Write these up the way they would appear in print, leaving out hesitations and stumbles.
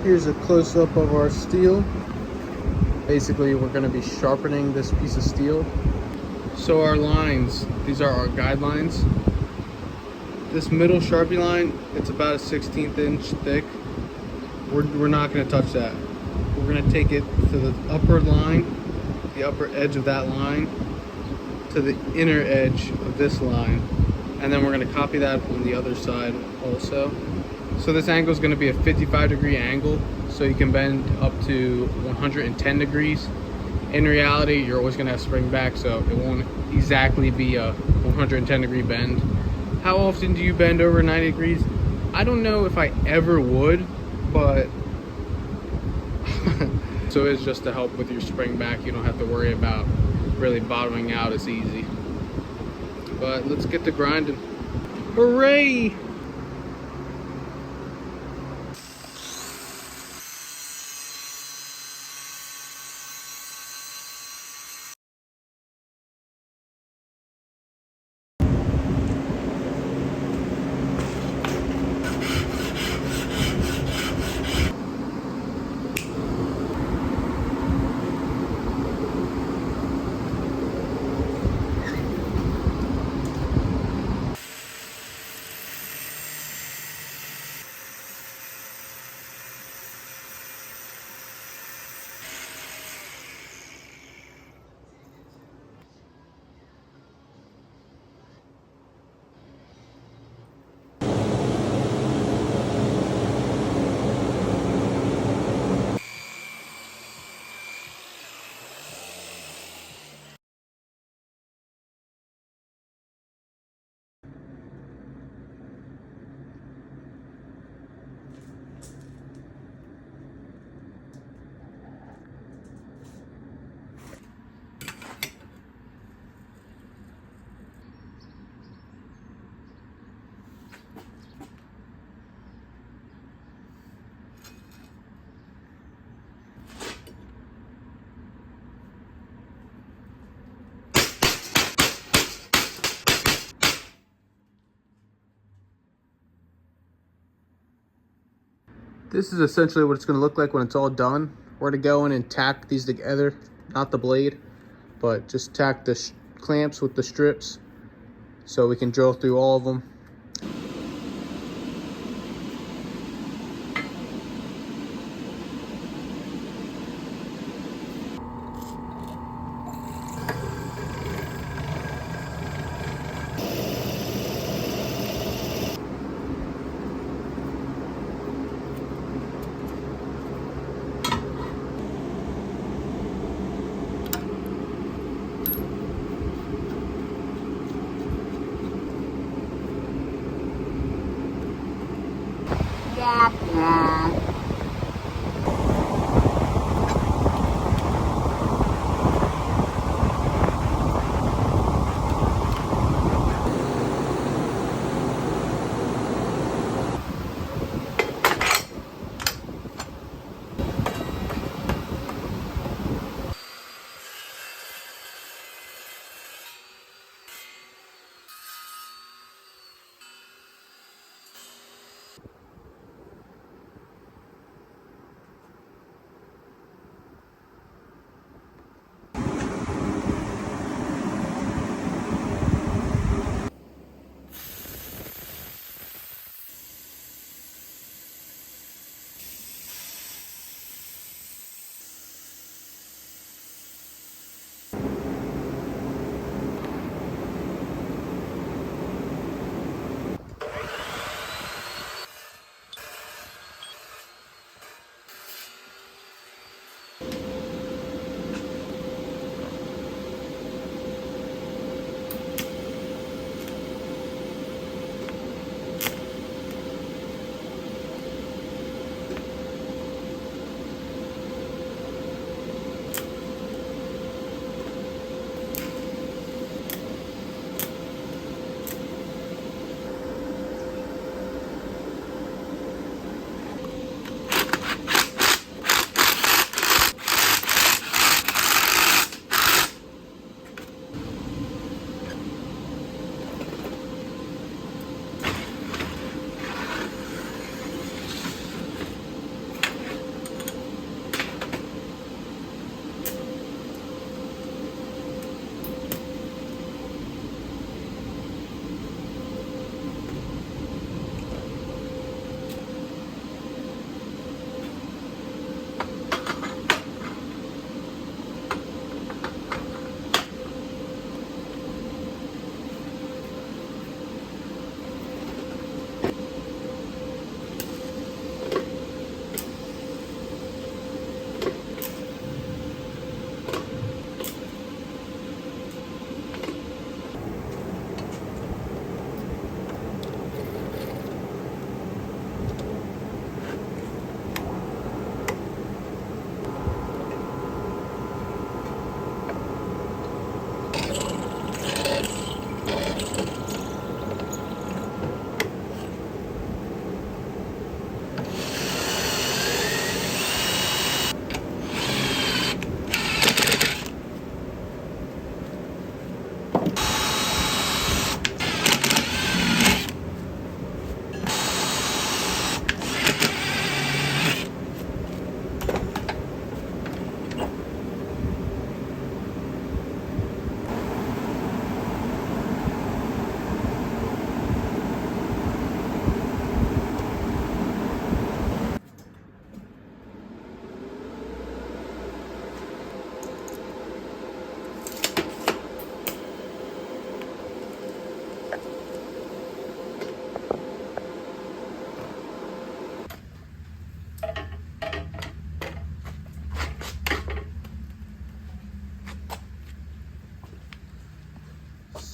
Here's a close-up of our steel. Basically, we're going to be sharpening this piece of steel. So our lines, these are our guidelines. This middle Sharpie line, it's about a 1/16 inch thick. We're not going to touch that. We're going to take it to the upper line, the upper edge of that line, to the inner edge of this line. And then we're going to copy that on the other side also. So this angle is going to be a 55-degree angle, so you can bend up to 110 degrees. In reality, you're always going to have spring back, so it won't exactly be a 110-degree bend. How often do you bend over 90 degrees? I don't know if I ever would, but so it's just to help with your spring back. You don't have to worry about really bottoming out as easy. But let's get to grinding. Hooray! This is essentially what it's going to look like when it's all done. We're going to go in and tack these together, not the blade, but just tack the clamps with the strips so we can drill through all of them.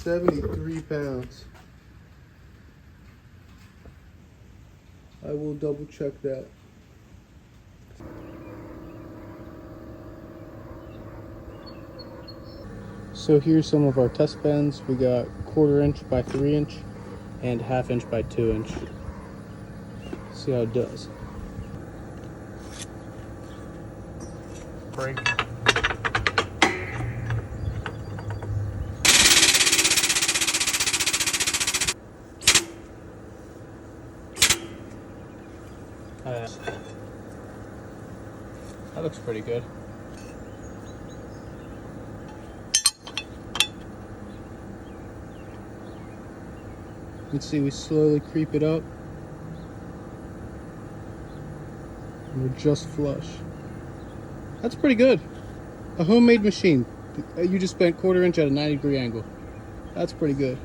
73 pounds. I will double check that. So here's some of our test bends. We got 1/4 inch by 3 inch and 1/2 inch by 2 inch. See how it does. Break. That looks pretty good. You can see we slowly creep it up. And we're just flush. That's pretty good. A homemade machine. You just bent 1/4 inch at a 90-degree angle. That's pretty good.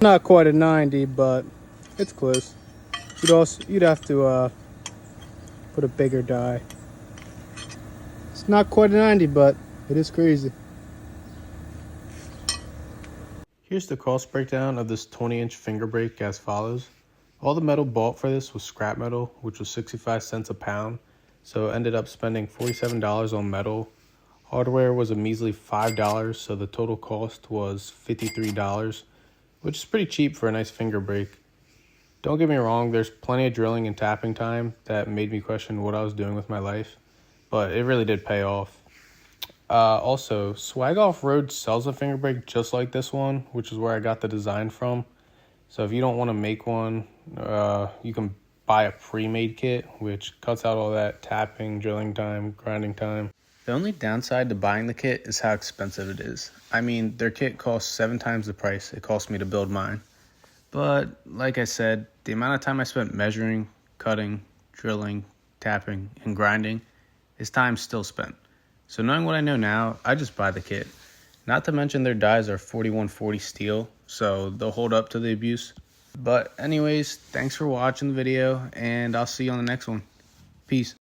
Not quite a 90, but it's close. You'd have to put a bigger die. It's not quite a 90, but it is crazy. Here's the cost breakdown of this 20-inch finger brake as follows. All the metal bought for this was scrap metal, which was 65 cents a pound. So I ended up spending $47 on metal. Hardware was a measly $5, so the total cost was $53, which is pretty cheap for a nice finger brake. Don't get me wrong, there's plenty of drilling and tapping time that made me question what I was doing with my life, but it really did pay off. Also, Swag Off-Road sells a finger brake just like this one, which is where I got the design from. So if you don't want to make one, you can buy a pre-made kit, which cuts out all that tapping, drilling time, grinding time. The only downside to buying the kit is how expensive it is. I mean, their kit costs 7 times the price it cost me to build mine. But like I said, the amount of time I spent measuring, cutting, drilling, tapping, and grinding is time still spent. So knowing what I know now, I just buy the kit. Not to mention their dies are 4140 steel, so they'll hold up to the abuse. But anyways, thanks for watching the video, and I'll see you on the next one. Peace.